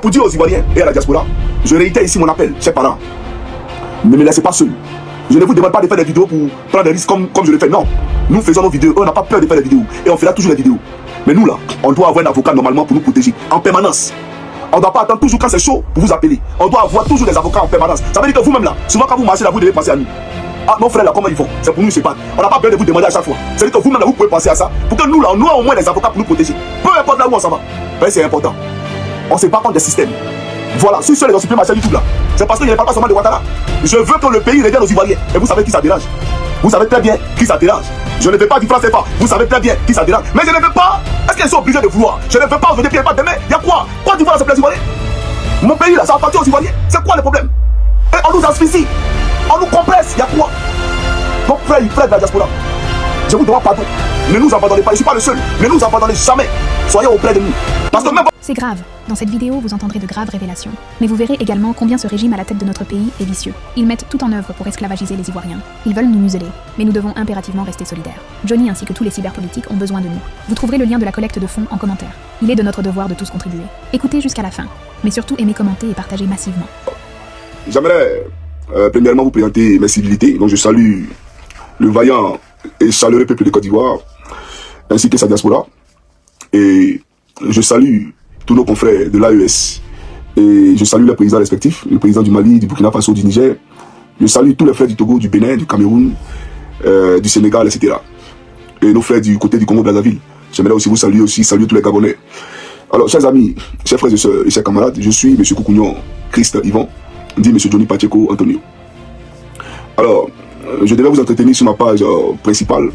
Pour dire aux Ivoiriens et à la diaspora, je réitère ici mon appel, chers parents. Ne me laissez pas seul. Je ne vous demande pas de faire des vidéos pour prendre des risques comme je le fais. Non. Nous faisons nos vidéos. On n'a pas peur de faire des vidéos. Et on fera toujours des vidéos. Mais nous là, on doit avoir un avocat normalement pour nous protéger. En permanence. On ne doit pas attendre toujours quand c'est chaud pour vous appeler. On doit avoir toujours des avocats en permanence. Ça veut dire que vous-même là, souvent quand vous marchez là, vous devez penser à nous. Ah, nos frères là, comment ils font? C'est pour nous, c'est pas. On n'a pas besoin de vous demander à chaque fois. C'est-à-dire que vous-même là, vous pouvez penser à ça. Pour que nous là, on ait au moins des avocats pour nous protéger. Peu importe là où on s'en va. Ben, c'est important. On ne sait pas contre des systèmes. Voilà, si ceux les ont supprimés ma chaîne YouTube là, c'est parce qu'il n'y a pas seulement de Ouattara. Je veux que le pays revienne aux Ivoiriens. Et vous savez qui ça dérange. Vous savez très bien qui ça dérange. Je ne veux pas du franc CFA. Vous savez très bien qui ça dérange. Mais je ne veux pas. Est-ce qu'ils sont obligés de vouloir? Je ne veux pas aujourd'hui, puis il n'y a pas demain. Il y a quoi? Quoi d'Ivoire, c'est les Ivoiriens? Mon pays là, ça appartient aux Ivoiriens. C'est quoi le problème? Et on nous asphyxie. On nous compresse. Il y a quoi? Donc frère de la diaspora, je vous demande pardon. Ne nous abandonnez pas. Je ne suis pas le seul. Ne nous abandonnez jamais. Soyez auprès de nous. Parce que même... C'est grave. Dans cette vidéo, vous entendrez de graves révélations. Mais vous verrez également combien ce régime à la tête de notre pays est vicieux. Ils mettent tout en œuvre pour esclavagiser les Ivoiriens. Ils veulent nous museler. Mais nous devons impérativement rester solidaires. Johnny ainsi que tous les cyberpolitiques ont besoin de nous. Vous trouverez le lien de la collecte de fonds en commentaire. Il est de notre devoir de tous contribuer. Écoutez jusqu'à la fin. Mais surtout, aimez, commentez et partagez massivement. J'aimerais premièrement vous présenter mes civilités. Donc je salue le vaillant et chaleureux peuple de Côte d'Ivoire, ainsi que sa diaspora. Et je salue tous nos confrères de l'AES. Et je salue les présidents respectifs, le président du Mali, du Burkina Faso, du Niger. Je salue tous les frères du Togo, du Bénin, du Cameroun, du Sénégal, etc. Et nos frères du côté du Congo-Brazzaville. J'aimerais aussi vous saluer tous les Gabonais. Alors, chers amis, chers frères et sœurs et chers camarades, je suis M. Koukounion Christ Yvan, dit M. Johnny Pacheco Antonio. Alors, je devais vous entretenir sur ma page principale,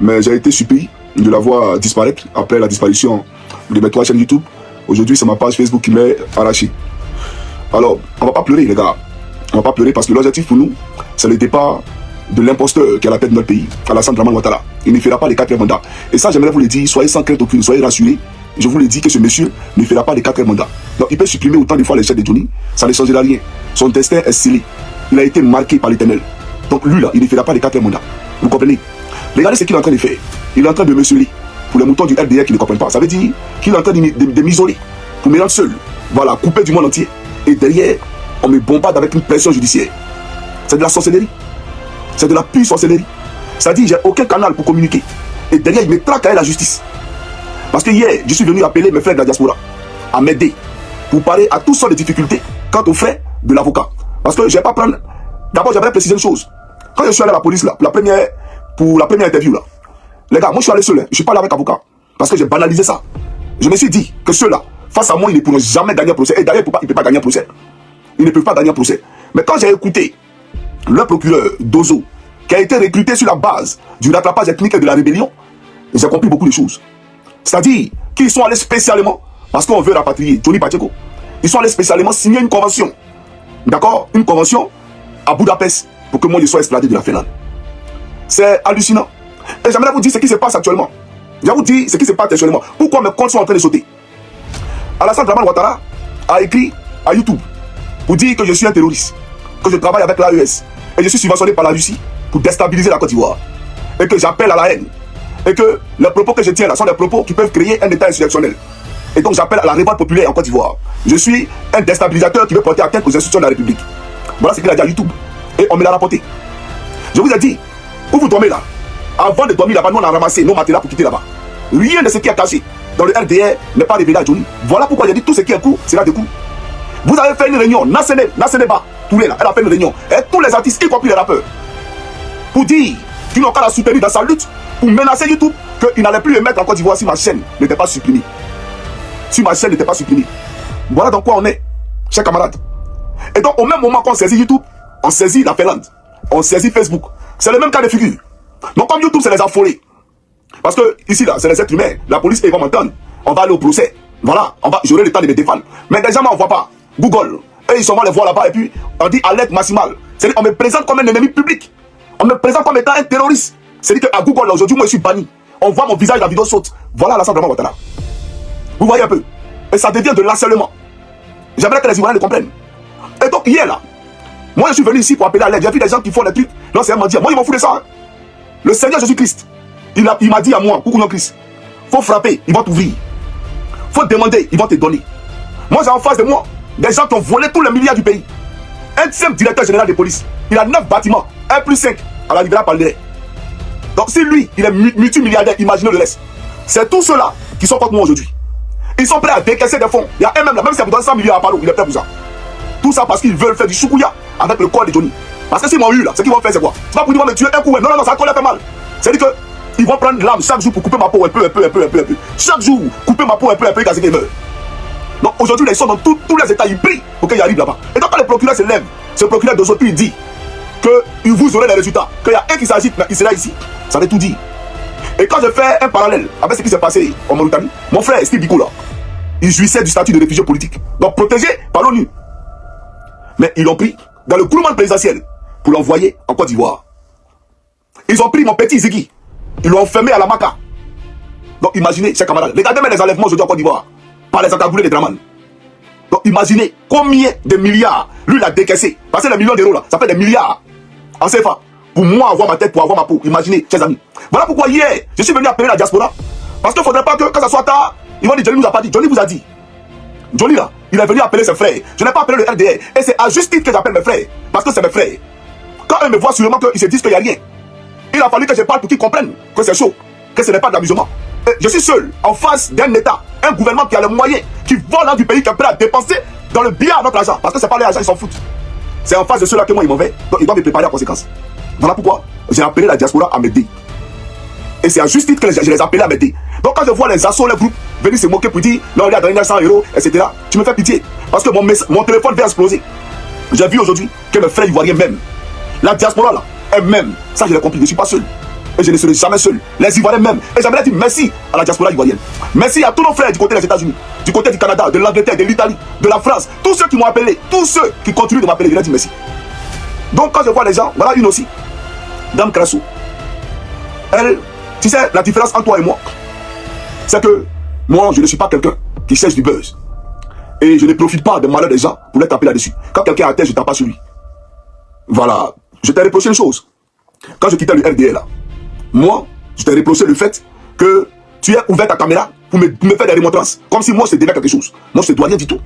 mais j'ai été surpris de la voir disparaître après la disparition de mes 3 chaînes YouTube. Aujourd'hui, c'est ma page Facebook qui m'est arrachée. Alors, on va pas pleurer, les gars. On va pas pleurer parce que l'objectif pour nous, c'est le départ de l'imposteur qui est à la tête de notre pays, Alassane Dramane Ouattara. Il ne fera pas les 4 mandats. Et ça, j'aimerais vous le dire, soyez sans crainte aucune, soyez rassurés. Je vous le dis que ce monsieur ne fera pas les 4 mandats. Donc, il peut supprimer autant de fois les chefs de Johnny, ça ne changera rien. Son destin est scellé. Il a été marqué par l'Éternel. Donc, lui, là, il ne fera pas les 4 mandats. Vous comprenez? Regardez ce qu'il est en train de faire. Il est en train de me mesurer pour les moutons du RDR qui ne comprennent pas. Ça veut dire qu'il est en train de m'isoler pour me rendre seul. Voilà, coupé du monde entier. Et derrière, on me bombarde avec une pression judiciaire. C'est de la sorcellerie. C'est de la pure sorcellerie. C'est-à-dire, j'ai aucun canal pour communiquer. Et derrière, il me traque avec la justice. Parce que hier, je suis venu appeler mes frères de la diaspora à m'aider pour parler à toutes sortes de difficultés quant aux frais de l'avocat. Parce que je ne vais pas prendre... D'abord, j'aimerais préciser une chose. Quand je suis allé à la police, là, pour la première interview, là, les gars, moi je suis allé seul, je ne suis pas allé avec avocat. Parce que j'ai banalisé ça. Je me suis dit que ceux-là, face à moi, ils ne pourront jamais gagner un procès. Et d'ailleurs, ils ne peuvent pas gagner un procès. Ils ne peuvent pas gagner un procès. Mais quand j'ai écouté le procureur Dozo, qui a été recruté sur la base du rattrapage ethnique et de la rébellion, j'ai compris beaucoup de choses. C'est-à-dire qu'ils sont allés spécialement, parce qu'on veut rapatrier Johnny Pacheco, ils sont allés spécialement signer une convention. D'accord? Une convention à Budapest pour que moi je sois extradé de la Finlande. C'est hallucinant. Et j'aimerais vous dire ce qui se passe actuellement. Je vais vous dire ce qui se passe actuellement. Pourquoi mes comptes sont en train de sauter. Alassane Dramane Ouattara a écrit à YouTube pour dire que je suis un terroriste, que je travaille avec l'AES et je suis subventionné par la Russie pour déstabiliser la Côte d'Ivoire. Et que j'appelle à la haine. Et que les propos que je tiens là sont des propos qui peuvent créer un état insurrectionnel. Et donc j'appelle à la révolte populaire en Côte d'Ivoire. Je suis un déstabilisateur qui veut porter atteinte aux institutions de la République. Voilà ce qu'il a dit à YouTube. Et on me l'a rapporté. Je vous ai dit, où vous dormez là, avant de dormir là-bas, nous on a ramassé nos matériaux pour quitter là-bas. Rien de ce qui est caché dans le RDR n'est pas révélé à Johnny. Voilà pourquoi j'ai dit tout ce qui est court sera de court. Vous avez fait une réunion, Naseneba, Touré là, elle a fait une réunion. Et tous les artistes, y compris les rappeurs, pour dire qu'ils n'ont qu'à la soutenir dans sa lutte, pour menacer YouTube, qu'ils n'allaient plus le mettre en Côte d'Ivoire si ma chaîne n'était pas supprimée. Si ma chaîne n'était pas supprimée. Voilà dans quoi on est, chers camarades. Et donc au même moment qu'on saisit YouTube, on saisit la Finlande, on saisit Facebook. C'est le même cas de figure. Donc comme YouTube, c'est les affolés. Parce que ici là, c'est les êtres humains. La police, ils vont m'entendre. On va aller au procès. Voilà, j'aurai le temps de me défendre. Mais déjà, on ne voit pas. Google, et ils sont les voir là-bas et puis on dit alerte maximale. C'est-à-dire qu'on me présente comme un ennemi public. On me présente comme étant un terroriste. C'est-à-dire qu'à Google, aujourd'hui, moi je suis banni. On voit mon visage, la vidéo saute. Voilà Alassane Dramane Ouattara. Vous voyez un peu. Et ça devient de l'harcèlement. J'aimerais que les Ivoiriens le comprennent. Et donc hier là, moi je suis venu ici pour appeler à l'aide. J'ai vu des gens qui font des trucs. Non, c'est un mentir. Moi, ils m'en foutent de ça. Hein. Le Seigneur Jésus-Christ, il m'a dit à moi, Koukounion Christ, faut frapper, ils vont t'ouvrir. Faut demander, ils vont te donner. Moi, j'ai en face de moi des gens qui ont volé tous les milliards du pays. Un simple directeur général de police, il a 9 bâtiments, 1 plus 5 à la Libéra Palais. Donc si lui, il est multimilliardaire, imaginez le reste. C'est tous ceux-là qui sont contre moi aujourd'hui. Ils sont prêts à décaisser des fonds. Il y a un même là, même si vous donne 100 millions à Palo, il est prêt pour ça. Tout ça parce qu'ils veulent faire du choukouya avec le corps de Johnny. Parce que s'ils m'ont eu là, ce qu'ils vont faire c'est quoi? C'est pas pour dire me tuer un coup, non, non, non, ça a fait mal. C'est-à-dire que ils vont prendre l'arme chaque jour pour couper ma peau un peu. Chaque jour, couper ma peau un peu, jusqu'à ce qu'ils meurent. Donc aujourd'hui, ils sont dans tous les états, ils brillent pour qu'ils arrivent là-bas. Et donc quand le procureur se lève, ce procureur d'aujourd'hui, il dit que vous aurez les résultats, qu'il y a un qui s'agite, il sera ici. Ça veut tout dire. Et quand je fais un parallèle avec ce qui s'est passé en Mauritanie, mon frère Steve Biko là, il jouissait du statut de réfugié politique. Donc protégé par l'ONU. Mais ils l'ont pris dans le couloir présidentiel pour l'envoyer en Côte d'Ivoire. Ils ont pris mon petit Ziggy. Ils l'ont enfermé à la Maca. Donc imaginez, chers camarades, regardez même les enlèvements aujourd'hui en Côte d'Ivoire par les encagoulés des Draman. Donc imaginez combien de milliards lui il a décaissé. Parce que les millions d'euros là, ça fait des milliards en CFA. Pour moi avoir ma tête, pour avoir ma peau. Imaginez, chers amis. Voilà pourquoi hier, je suis venu appeler la diaspora. Parce qu'il ne faudrait pas que quand ça soit tard, ils vont dire Johnny nous a pas dit. Johnny vous a dit. Johnny là, il est venu appeler ses frères. Je n'ai pas appelé le RDR. Et c'est à juste titre que j'appelle mes frères. Parce que c'est mes frères. Quand eux me voient sûrement qu'ils se disent qu'il n'y a rien. Il a fallu que je parle pour qu'ils comprennent que c'est chaud. Que ce n'est pas de l'amusement. Je suis seul en face d'un État, un gouvernement qui a les moyens, qui vole dans du pays, qui est prêt à dépenser dans le bien notre argent. Parce que c'est pas les agents, ils s'en foutent. C'est en face de ceux-là que moi ils m'en vais. Donc ils doivent me préparer en conséquence. Voilà pourquoi j'ai appelé la diaspora à m'aider. Et c'est à juste titre que je les appelé à m'aider. Donc quand je vois les assos, les groupes venir se moquer pour dire non, il a donné 900 €, etc., tu me fais pitié. Parce que mon téléphone vient exploser. J'ai vu aujourd'hui que mes frères ivoiriens même, la diaspora là, elle-même, ça je l'ai compris, je ne suis pas seul. Et je ne serai jamais seul. Les Ivoiriens même. Et j'aimerais dire merci à la diaspora ivoirienne. Merci à tous nos frères du côté des États-Unis, du côté du Canada, de l'Angleterre, de l'Italie, de la France. Tous ceux qui m'ont appelé, tous ceux qui continuent de m'appeler, je leur dis merci. Donc quand je vois les gens, voilà une aussi, Dame Krassou. Elle, tu sais, la différence entre toi et moi, c'est que moi, je ne suis pas quelqu'un qui cherche du buzz. Et je ne profite pas des malheurs des gens pour les taper là-dessus. Quand quelqu'un est à terre, je ne tape pas sur lui. Voilà. Je t'ai reproché une chose. Quand je quittais le RDR là, moi, je t'ai reproché le fait que tu aies ouvert ta caméra pour me faire des remontrances. Comme si moi, je te devais quelque chose. Moi, je te dois rien du tout.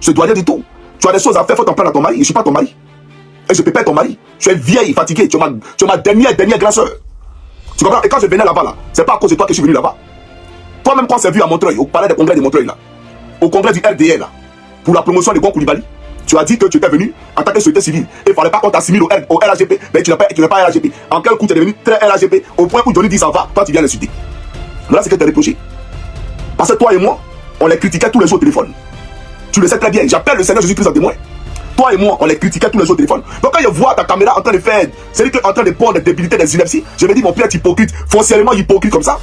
Je te dois rien du tout. Tu as des choses à faire, il faut t'en prendre à ton mari. Je ne suis pas ton mari. Et je ne peux pas être ton mari. Tu es vieille, fatiguée. Tu es ma dernière grande soeur. Tu comprends? Et quand je venais là-bas, là, c'est pas à cause de toi que je suis venu là-bas. Toi-même, quand on s'est vu à Montreuil, au palais des congrès de Montreuil, là, au congrès du RDR, là, pour la promotion de Gon Koulibaly, tu as dit que tu étais venu en tant que société civile. Et il ne fallait pas qu'on t'assimile au RAGP. Mais tu n'es pas RAGP. En quel coup tu es devenu très RAGP au point où Johnny dit ça va, toi tu viens l'insulter. Voilà ce que tu as reproché. Parce que toi et moi, on les critiquait tous les jours au téléphone. Tu le sais très bien. J'appelle le Seigneur Jésus-Christ en témoin. Toi et moi, on les critiquait tous les jours au téléphone. Donc quand je vois ta caméra en train de faire, c'est-à-dire en train de pondre des débilités, des inepties, je me dis mon père est hypocrite, foncièrement hypocrite comme ça.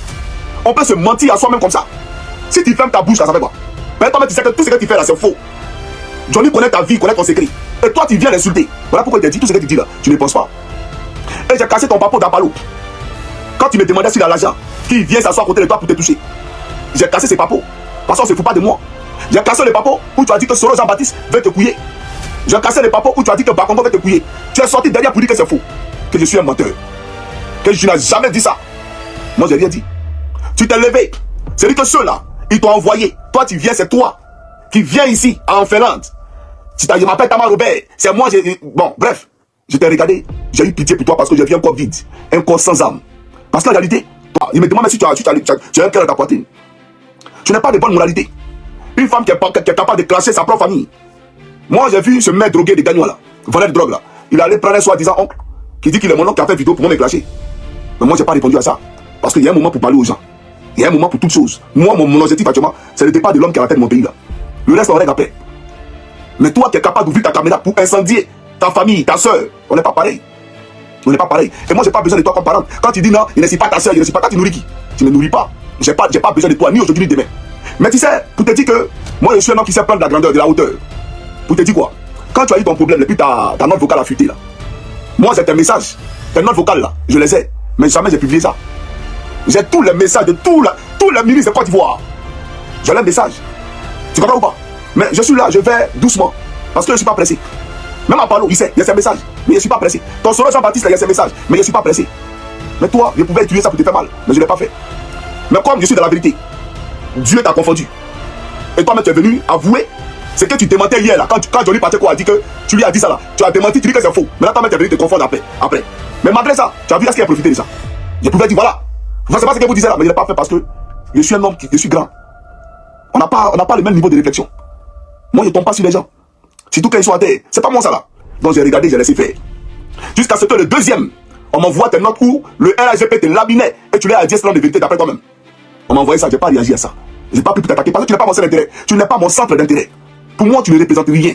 On peut se mentir à soi-même comme ça. Si tu fermes ta bouche, là, ça fait quoi? Mais toi, tu sais que tout ce que tu fais là, c'est faux. Johnny connaît ta vie, connaît ton secret. Et toi, tu viens l'insulter. Voilà pourquoi il t'a dit tout ce que tu dis là. Tu ne penses pas. Et j'ai cassé ton papa d'Apalo. Quand tu me demandais s'il a l'argent, qui vient s'asseoir à côté de toi pour te toucher. J'ai cassé ses papos. Parce qu'on ne se fout pas de moi. J'ai cassé les papos où tu as dit que Soro Jean-Baptiste veut te couiller. J'ai cassé les papos où tu as dit que Bakongo veut te couiller. Tu es sorti derrière pour dire que c'est faux. Que je suis un menteur. Que je n'ai jamais dit ça. Moi, j'ai rien dit. Tu t'es levé. C'est-à-dire que ceux-là, ils t'ont envoyé. Toi, tu viens, c'est toi qui viens ici, en Finlande. Je m'appelle Tamar Robert. C'est moi, bon, bref. Je t'ai regardé. J'ai eu pitié pour toi parce que j'ai vu un corps vide. Un corps sans âme. Parce qu'en réalité, toi, il me demande si tu as un cœur dans ta poitrine. Tu n'as pas de bonne moralité. Une femme qui est capable de clasher sa propre famille. Moi, j'ai vu ce mec drogué de Gagnois là. Voler de drogue là. Il allait prendre un soi-disant oncle qui dit qu'il est mon oncle qui a fait vidéo pour moi me clasher. Mais moi, j'ai pas répondu à ça. Parce qu'il y a un moment pour parler aux gens. Il y a un moment pour toutes choses. Moi, mon objectif actuellement, c'est le départ de l'homme qui a la tête de mon pays là. Le reste, on règle après. Mais toi qui es capable d'ouvrir ta caméra pour incendier ta famille, ta soeur, on n'est pas pareil. On n'est pas pareil. Et moi, j'ai pas besoin de toi comme parent. Quand tu dis non, il ne suit pas ta soeur, il ne suit pas, quand tu nourris qui? Tu ne nourris pas. J'ai pas besoin de toi, ni aujourd'hui, ni demain. Mais tu sais, pour te dire que moi, je suis un homme qui sait prendre de la grandeur, de la hauteur. Pour te dire quoi? Quand tu as eu ton problème, et puis ta note vocale a fuité là. Moi, c'est un message. Tes notes vocales là, je les ai. Mais jamais j'ai publié ça. J'ai tous les messages de tous les ministres de Côte d'Ivoire. J'ai les messages. Tu comprends ou pas? Mais je suis là, je vais doucement. Parce que je ne suis pas pressé. Même à Palo, il sait, il y a ses messages. Mais je ne suis pas pressé. Ton Soro Jean-Baptiste, il y a ses messages. Mais je ne suis pas pressé. Mais toi, je pouvais utiliser ça pour te faire mal. Mais je ne l'ai pas fait. Mais comme je suis dans la vérité, Dieu t'a confondu. Et toi-même, tu es venu avouer ce que tu démentais hier là. Quand Johnny Pacheco a dit que tu lui as dit ça là, tu as démenti, tu dis que c'est faux. Mais là, toi-même, tu es venu te confondre après. Mais malgré ça, tu as vu à ce qu'il a profité de ça. Je pouvais dire voilà. Vous ne savez pas ce que vous disiez là, mais je ne l'ai pas fait parce que je suis un homme, je suis grand. On n'a pas le même niveau de réflexion. Moi, je ne tombe pas sur les gens. Surtout quand ils sont à terre. C'est pas moi ça là. Donc j'ai regardé, j'ai laissé faire. Jusqu'à ce que le deuxième, on m'envoie tes notes où le RAGP te laminait et tu l'as dit selon de vérité d'après toi-même. On m'a envoyé ça, j'ai pas réagi à ça. J'ai pas pu t'attaquer parce que tu n'es pas mon seul intérêt. Tu n'es pas mon centre d'intérêt. Pour moi, tu ne représentes rien.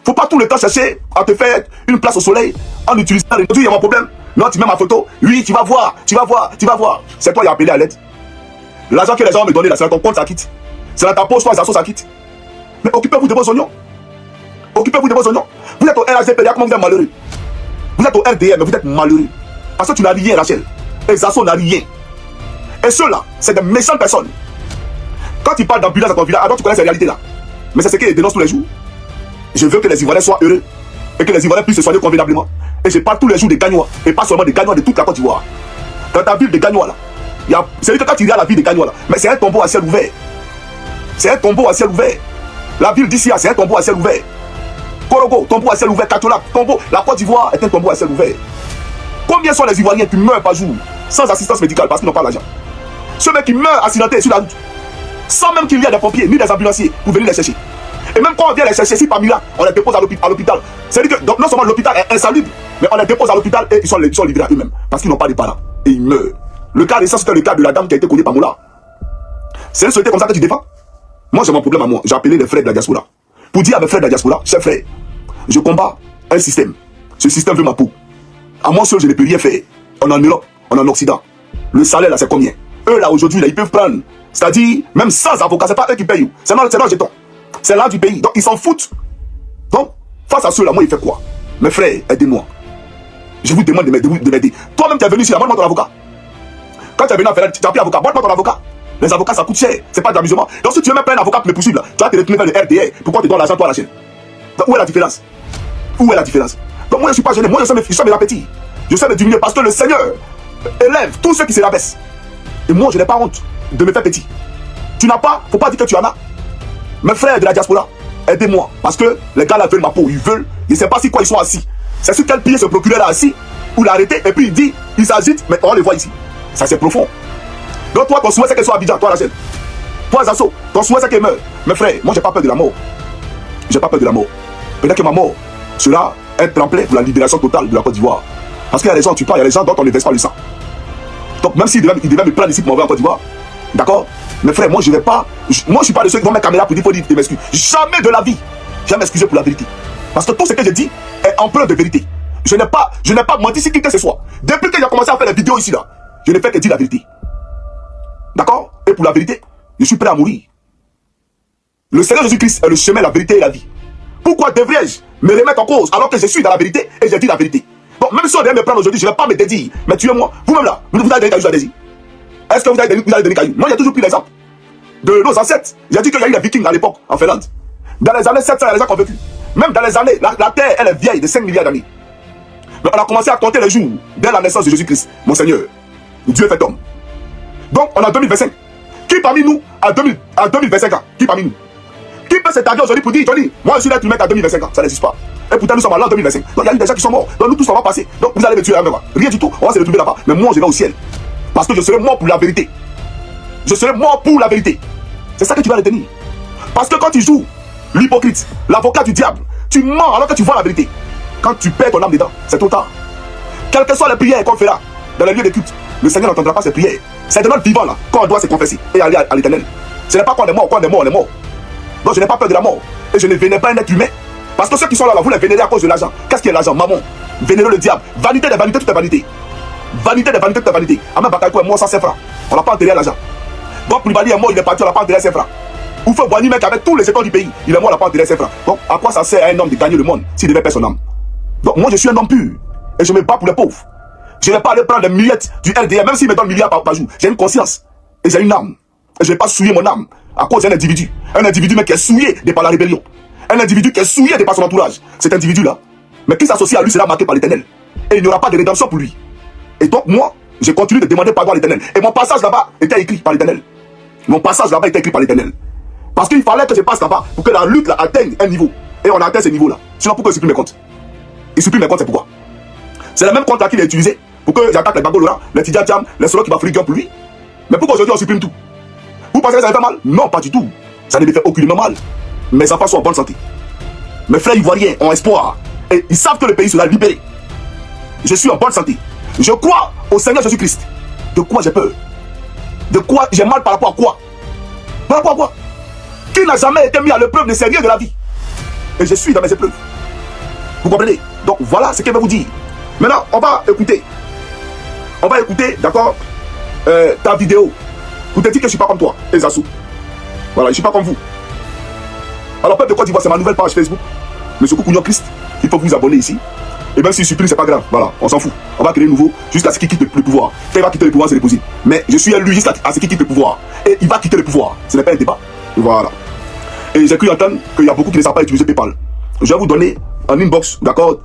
Faut pas tout le temps chercher à te faire une place au soleil en utilisant les réseaux. Il y a mon problème. Non, tu mets ma photo. Oui, tu vas voir. C'est toi qui as appelé à l'aide. L'argent que les gens me donnaient là, c'est dans ton compte, ça quitte. C'est dans ta poche, toi, ça quitte. Mais occupez-vous de vos oignons. Occupez-vous de vos oignons. Vous êtes au RAGP, comment vous êtes malheureux. Vous êtes au RDM, mais vous êtes malheureux. Parce que tu n'as rien, Rachel. Et Zasso n'a rien. Et ceux-là, c'est des méchantes personnes. Quand ils parlent d'ambulance à ton village, alors tu connais ces réalités-là. Mais c'est ce qu'ils dénoncent tous les jours. Je veux que les Ivoiriens soient heureux. Et que les Ivoiriens puissent se soigner convenablement. Et je parle tous les jours des Gagnois. Et pas seulement des Gagnois de toute la Côte d'Ivoire. Dans ta ville de Gagnois là, c'est que quand tu regardes la ville de Gagnois là, mais c'est un tombeau à ciel ouvert. C'est un tombeau à ciel ouvert. La ville d'ici, c'est un tombeau à ciel ouvert. Korogo, tombeau à ciel ouvert. Katola, tombeau. La Côte d'Ivoire est un tombeau à ciel ouvert. Combien sont les Ivoiriens qui meurent par jour sans assistance médicale parce qu'ils n'ont pas l'argent? Ceux mecs qui meurent accidentés sur la route, sans même qu'il y ait des pompiers ni des ambulanciers pour venir les chercher. Et même quand on vient les chercher, si parmi là, on les dépose à l'hôpital. C'est-à-dire que non seulement l'hôpital est insalubre, mais on les dépose à l'hôpital et ils sont livrés à eux-mêmes parce qu'ils n'ont pas de parents. Et ils meurent. Le cas récent, c'était le cas de la dame qui a été connue par Moula. C'est une société comme ça que tu défends? Moi, j'ai mon problème à moi. J'ai appelé les frères de la diaspora pour dire à mes frères de la diaspora, chers frères, je combats un système. Ce système veut ma peau. À moi seul, je ne peux rien faire. On est en Europe, on est en Occident. Le salaire là, c'est combien? Eux là, aujourd'hui, là, ils peuvent prendre. C'est-à-dire, même sans avocat, c'est pas eux qui payent. C'est leur jeton. C'est l'art du pays. Donc, ils s'en foutent. Donc, face à ceux-là, moi, il fait quoi? Mes frères, aidez-moi. Je vous demande de m'aider. Toi-même, tu es venu ici, montre-moi ton avocat. Quand tu es venu à faire, tu as pris avocat, montre-moi ton avocat. Les avocats, ça coûte cher. C'est pas de l'amusement. Donc, si tu veux même pas un avocat pour me poursuivre, là, tu vas te retourner vers le RDR. Pourquoi tu donnes l'argent, toi, à la chaîne? Donc, où est la différence? Où est la différence? Donc, moi, je ne suis pas gêné. Moi, je sais mes appétits. Je sais me diminuer parce que le Seigneur élève tous ceux qui se rabaissent. Et moi, je n'ai pas honte de me faire petit. Tu n'as pas, faut pas dire que tu en as. Mes frères de la diaspora, aidez-moi. Parce que les gars là veulent ma peau. Ils veulent. Ils ne savent pas si quoi ils sont assis. C'est sur quel pied ce procureur là assis. Ou l'arrêter. Et puis il dit, il s'agite. Mais on les voit ici. Ça c'est profond. Donc toi, ton souhait c'est qu'elle soit à Abidjan. Toi, Rachel. Toi, Zasso. Ton souhait c'est qu'elle meure. Mes frères, moi j'ai pas peur de la mort. J'ai pas peur de la mort. Peut-être que ma mort sera un tremplin pour la libération totale de la Côte d'Ivoire. Parce qu'il y a des gens, tu parles, il y a des gens dont on ne verse pas le sang. Donc même s'il devait me prendre ici pour m'envoyer en Côte d'Ivoire, d'accord? Mais frère, moi je vais pas. Moi je suis pas de ceux qui vont mettre caméra pour dire faut dire m'excuser. Jamais de la vie. Je vais m'excuser pour la vérité. Parce que tout ce que je dis est empreint de vérité. Je n'ai pas menti sur qui que ce soit. Depuis que j'ai commencé à faire les vidéos ici là, je ne fais que dire la vérité. D'accord? Et pour la vérité, je suis prêt à mourir. Le Seigneur Jésus-Christ est le chemin, la vérité et la vie. Pourquoi devrais-je me remettre en cause alors que je suis dans la vérité et je dis la vérité? Donc même si on devait me prendre aujourd'hui, je ne vais pas me dédire. Mais tuez-moi. Vous-même là, vous avez donné cailloux à Désir. Est-ce que vous avez donné cailloux? Moi j'ai toujours pris l'exemple de nos ancêtres. J'ai dit qu'il y a eu les Vikings à l'époque en Finlande. Dans les années 700, il y a des gens qui ont vécu. Même dans les années, la terre elle est vieille de 5 milliards d'années. Mais on a commencé à compter les jours dès la naissance de Jésus-Christ, mon Seigneur. Dieu fait homme. Donc on est en 2025. Qui parmi nous à 2025 ans? Qui parmi nous? Qui peut s'établir aujourd'hui pour dire, Johnny, moi je suis là tout le mec à 2025 ans? Ça n'existe pas. Et pourtant nous sommes là en 2025. Donc il y a eu des gens qui sont morts. Donc nous tous on va passer. Donc vous allez me tuer avec moi. Rien du tout. On va se retrouver là-bas. Mais moi je vais au ciel. Parce que je serai mort pour la vérité. Je serai mort pour la vérité. C'est ça que tu vas retenir. Parce que quand tu joues l'hypocrite, l'avocat du diable, tu mens alors que tu vois la vérité. Quand tu perds ton âme dedans, c'est trop tard. Quelles que soient les prières qu'on fera dans les lieux de culte, le Seigneur n'entendra pas ces prières. C'est de notre vivant là qu'on doit se confesser et aller à l'éternel. Ce n'est pas quand on est mort, on est mort. Donc je n'ai pas peur de la mort. Et je ne vénère pas un être humain. Parce que ceux qui sont là, vous les vénérez à cause de l'argent. Qu'est-ce qui est l'argent? Maman. Vénérer le diable. Vanité des vanités, tout est vanité. Vanité des vanités, tout est vanité. Amen Bakaïko est mort sans 5 francs. On n'a pas enterré l'argent. Donc Koulibaly est mort, il est parti, on n'a pas enterré 5 francs. Ou fait Boigny, mec, avec tous les états du pays, il est mort, on n'a pas enterré 5 francs. Donc à quoi ça sert à un homme de gagner le monde s'il devait perdre son âme? Donc moi je suis un homme pur. Et je me bats pour les pauvres. Je ne vais pas aller prendre des miettes du RDA, même s'il me donne milliards par jour. J'ai une conscience. Et j'ai une âme. Et je ne vais pas souiller mon âme à cause d'un individu. Un individu mais qui est souillé de par la rébellion. Un individu qui est souillé de par son entourage. Cet individu-là, mais qui s'associe à lui sera marqué par l'Éternel. Et il n'y aura pas de rédemption pour lui. Et donc moi, je continue de demander pardon à l'Éternel. Et mon passage là-bas était écrit par l'Éternel. Mon passage là-bas était écrit par l'Éternel. Parce qu'il fallait que je passe là-bas pour que la lutte là, atteigne un niveau. Et on a atteint ce niveau-là. Sinon, pourquoi il supprime mes comptes? Il supprime mes comptes, c'est pourquoi? C'est le même compte là qu'il a utilisé pour que j'attaque les Bago Laurent, les Tidja Tiam, les solos qui va friguer pour lui. Mais pourquoi aujourd'hui on supprime tout? Vous pensez que ça me fait mal? Non, pas du tout. Ça ne me fait aucunement mal. Mes enfants sont en bonne santé. Mes frères ivoiriens ont espoir. Et ils savent que le pays sera libéré. Je suis en bonne santé. Je crois au Seigneur Jésus-Christ. De quoi j'ai peur? De quoi j'ai mal par rapport à quoi? Par rapport à quoi? Qui n'a jamais été mis à l'épreuve des sérieux de la vie? Et je suis dans mes épreuves. Vous comprenez? Donc voilà ce que je vais vous dire. Maintenant, on va écouter. On va écouter, d'accord, ta vidéo. Vous te dites que je ne suis pas comme toi, Ezassou. Voilà, je ne suis pas comme vous. Alors, peuple de Côte d'Ivoire, c'est ma nouvelle page Facebook. Monsieur Koukounion Christ. Il faut vous abonner ici. Et même s'il supprime, c'est pas grave. Voilà, on s'en fout. On va créer nouveau jusqu'à ce qu'il quitte le pouvoir. Quand il va quitter le pouvoir, c'est déposé. Mais je suis élu jusqu'à ce qu'il quitte le pouvoir. Et il va quitter le pouvoir. Ce n'est pas un débat. Voilà. Et j'ai cru entendre qu'il y a beaucoup qui ne savent pas utiliser PayPal. Je vais vous donner en inbox, d'accord?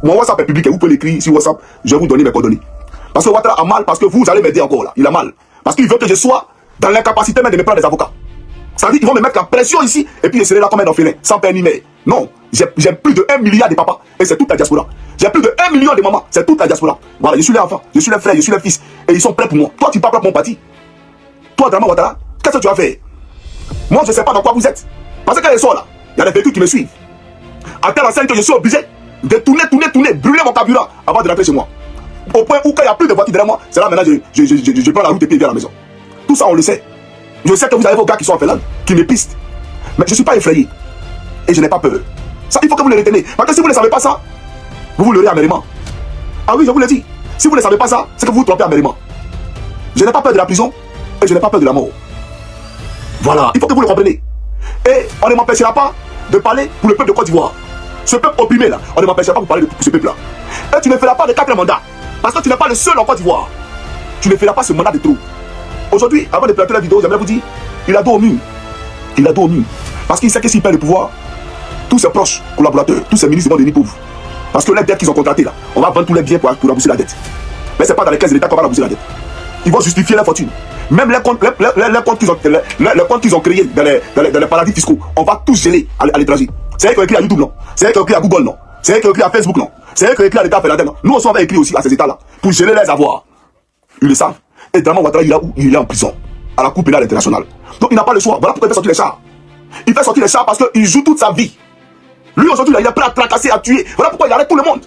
Mon WhatsApp est public et vous pouvez l'écrire sur WhatsApp. Je vais vous donner mes coordonnées. Parce que Ouattara a mal, parce que vous allez m'aider encore là. Il a mal. Parce qu'il veut que je sois dans l'incapacité même de me prendre des avocats. Ça veut dire qu'ils vont me mettre la pression ici et puis je serai là comme un orphelin, sans père ni mère. Non, j'ai plus de 1 milliard de papas et c'est toute la diaspora. J'ai plus de 1 million de mamans, c'est toute la diaspora. Voilà, je suis leur enfant, je suis leur frère, je suis leur fils. Et ils sont prêts pour moi. Toi, tu parles pas pour mon parti. Toi, Drama Ouattara, qu'est-ce que tu vas faire? Moi, je ne sais pas dans quoi vous êtes. Parce que quand ils sont là, il y a des véhicules qui me suivent. À telle enseigne que je suis obligé de tourner, brûler mon carburant avant de rentrer chez moi. Au point où quand il n'y a plus de voitures derrière moi, c'est là maintenant je prends la route et puis vers la maison. Tout ça, on le sait. Je sais que vous avez vos gars qui sont en Finlande, qui me pistent. Mais je ne suis pas effrayé. Et je n'ai pas peur. Ça, il faut que vous le reteniez. Parce que si vous ne savez pas ça, vous le leurrez amèrement. Ah oui, je vous le dis. Si vous ne savez pas ça, c'est que vous vous trompez amèrement. Je n'ai pas peur de la prison et je n'ai pas peur de la mort. Voilà, il faut que vous le compreniez. Et on ne m'empêchera pas de parler pour le peuple de Côte d'Ivoire. Ce peuple opprimé là, on ne m'empêchera pas de parler pour ce peuple là. Et tu ne feras pas de 4 mandats. Parce que tu n'es pas le seul en Côte d'Ivoire. Tu ne feras pas ce mandat de trop. Aujourd'hui, avant de planter la vidéo, j'aimerais vous dire, il a dos au mur. Il a dos au mur. Parce qu'il sait que s'il perd le pouvoir, tous ses proches, collaborateurs, tous ses ministres vont devenir pauvres. Parce que les dettes qu'ils ont contractées là, on va vendre tous les biens pour rembourser la dette. Mais ce n'est pas dans les caisses de l'État qu'on va rembourser la dette. Ils vont justifier leur fortune. Même les comptes qu'ils ont créés dans les paradis fiscaux, on va tous geler à l'étranger. C'est eux qui ont écrit à YouTube, non? C'est eux qui ont écrit à Google, non? C'est eux qui ont écrit à Facebook, non? C'est eux qui ont écrit à l'État fédéral, non? Nous aussi, on va écrire aussi à ces États-là pour geler les avoirs. Ils le savent. Et Drama Ouattara, il est où? Il est en prison, à la Cour pénale internationale. Donc il n'a pas le choix. Voilà pourquoi il fait sortir les chars. Il fait sortir les chars parce qu'il joue toute sa vie. Lui aujourd'hui, il est prêt à tracasser, à tuer. Voilà pourquoi il arrête tout le monde.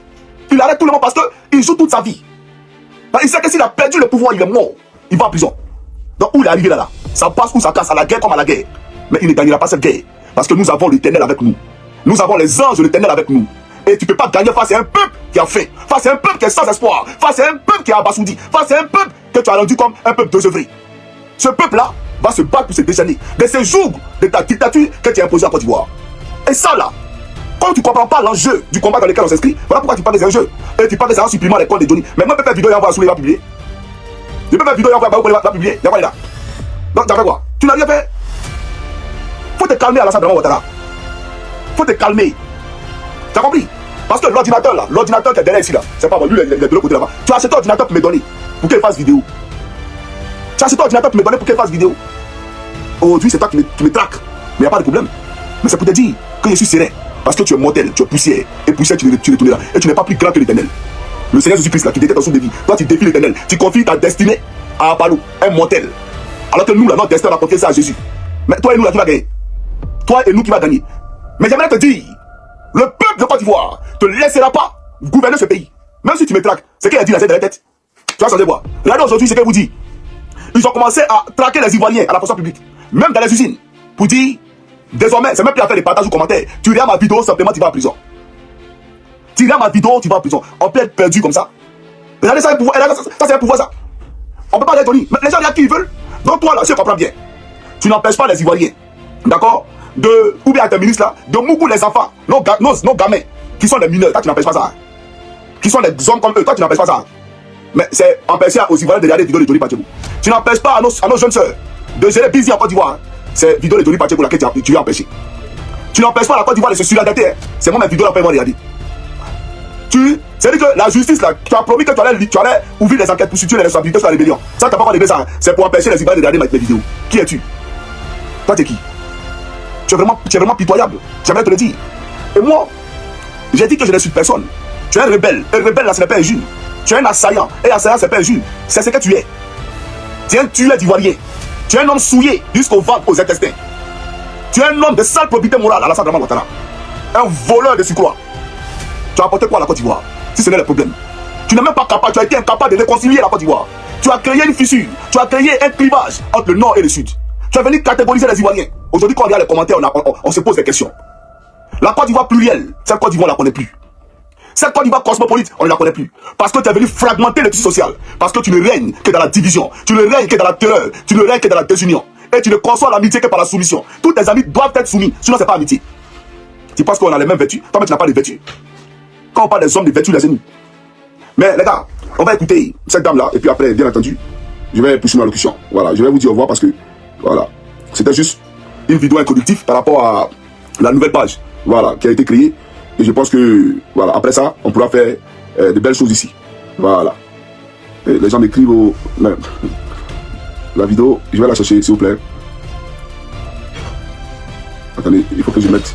Il arrête tout le monde parce qu'il joue toute sa vie. Il sait que s'il a perdu le pouvoir, il est mort. Il va en prison. Donc où il est arrivé là, ça passe ou ça casse, à la guerre comme à la guerre. Mais il ne gagnera pas cette guerre. Parce que nous avons l'Éternel avec nous. Nous avons les anges de l'Éternel avec nous. Et tu ne peux pas gagner face à un peuple qui a faim, face à un peuple qui est sans espoir, face à un peuple qui est abasourdi, face à un peuple que tu as rendu comme un peuple désœuvré. Ce peuple-là va se battre pour se déchaîner de ces jours de ta dictature que tu as imposée en Côte d'Ivoire. Et ça là, quand tu ne comprends pas l'enjeu du combat dans lequel on s'inscrit, voilà pourquoi tu parles des enjeux. Et tu parles des enjeux supprimant les comptes de Johnny. Mais moi, je peux faire vidéo et envoyer à Soulé, il va publier. Je peux faire vidéo et envoyer à Baou, il va publier. Il là. Donc, t'as fait quoi? Tu n'as rien fait. Faut te calmer à la Drama Ouattara. Faut te calmer. Tu as compris? Parce que l'ordinateur là, l'ordinateur qui est derrière ici là, c'est pas bon, lui il est de l'autre côté là-bas. Tu as acheté ton ordinateur pour me donner, pour qu'il fasse vidéo. Tu as acheté ton ordinateur pour me donner pour qu'il fasse vidéo. Aujourd'hui c'est toi qui me traque, mais il n'y a pas de problème. Mais c'est pour te dire que je suis serein. Parce que tu es mortel, tu es poussière. Et poussière tu retourneras. Et tu n'es pas plus grand que l'Éternel. Le Seigneur Jésus-Christ là qui déteste ton défi. Toi tu défies l'Éternel. Tu confies ta destinée à Apollo, un mortel. Alors que nous là, notre destin on a confié ça à Jésus. Mais toi et nous là qui va gagner. Toi et nous qui va gagner. Mais j'aimerais te dire, le peuple de Côte d'Ivoire te laissera pas gouverner ce pays. Même si tu me traques, c'est qu'il a dit la tête de la tête. Tu vas changer quoi? Regardez aujourd'hui ce qu'il vous dit. Ils ont commencé à traquer les Ivoiriens à la fonction publique. Même dans les usines. Pour dire, désormais, c'est même plus à faire des partages ou commentaires. Tu regardes ma vidéo, simplement tu vas en prison. Tu regardes ma vidéo, tu vas en prison. On peut être perdu comme ça. Regardez ça, ça c'est un pouvoir ça. On peut pas les donner. Mais les gens regardent qui ils veulent. Donc toi là, je comprends bien. Tu n'empêches pas les Ivoiriens. D'accord? Ou bien à tes ministres là, de moucou les enfants, nos gamins, qui sont des mineurs, toi tu n'empêches pas ça. Qui sont des hommes comme eux, toi tu n'empêches pas ça. Mais c'est empêcher aux Ivoiriens de regarder les vidéos de Johnny Pachebou. Tu n'empêches pas à nos jeunes soeurs de gérer busy en Côte d'Ivoire. C'est vidéo de Johnny Pachebou là que tu vas empêcher. Tu n'empêches pas à la Côte d'Ivoire de se suradapter. C'est moi mes vidéos là pour regarder. C'est-à-dire que la justice là, tu as promis que tu allais ouvrir les enquêtes pour situer les responsabilités sur la rébellion. Ça t'as pas encore réglé ça. C'est pour empêcher les Ivoiriens de regarder mes vidéos. Qui es-tu? Toi t'es qui? Tu es vraiment pitoyable. J'aimerais te le dire. Et moi, j'ai dit que je n'insulte personne. Tu es un rebelle. Un rebelle là, ce n'est pas injure. Tu es un assaillant. Et assaillant, c'est pas injure. C'est ce que tu es. Tu es un tueur d'Ivoirien. Tu es un homme souillé jusqu'au ventre, aux intestins. Tu es un homme de sale probité morale, Alassane Dramane Ouattara. Un voleur de surcroît. Tu as apporté quoi à la Côte d'Ivoire? Si ce n'est le problème. Tu n'es même pas capable, tu as été incapable de réconcilier la Côte d'Ivoire. Tu as créé une fissure. Tu as créé un clivage entre le nord et le sud. Tu es venu catégoriser les Ivoiriens. Aujourd'hui, quand on regarde les commentaires, on se pose des questions. La Côte d'Ivoire plurielle, cette Côte d'Ivoire, on ne la connaît plus. Cette Côte d'Ivoire cosmopolite, on ne la connaît plus. Parce que tu es venu fragmenter le tissu social. Parce que tu ne règnes que dans la division. Tu ne règnes que dans la terreur. Tu ne règnes que dans la désunion. Et tu ne conçois l'amitié que par la soumission. Tous tes amis doivent être soumis. Sinon, ce n'est pas amitié. Tu penses qu'on a les mêmes vertus. Toi, tu n'as pas de vertus. Quand on parle des hommes, des vertus, les ennemis. Mais les gars, on va écouter cette dame-là. Et puis après, bien entendu, je vais poursuivre ma locution. Voilà, je vais vous dire au revoir parce que, voilà, c'était juste une vidéo introductive par rapport à la nouvelle page, voilà, qui a été créée. Et je pense que, voilà, après ça, on pourra faire de belles choses ici. Voilà. Et les gens m'écrivent au... La vidéo, je vais la chercher, s'il vous plaît. Attendez, il faut que je mette...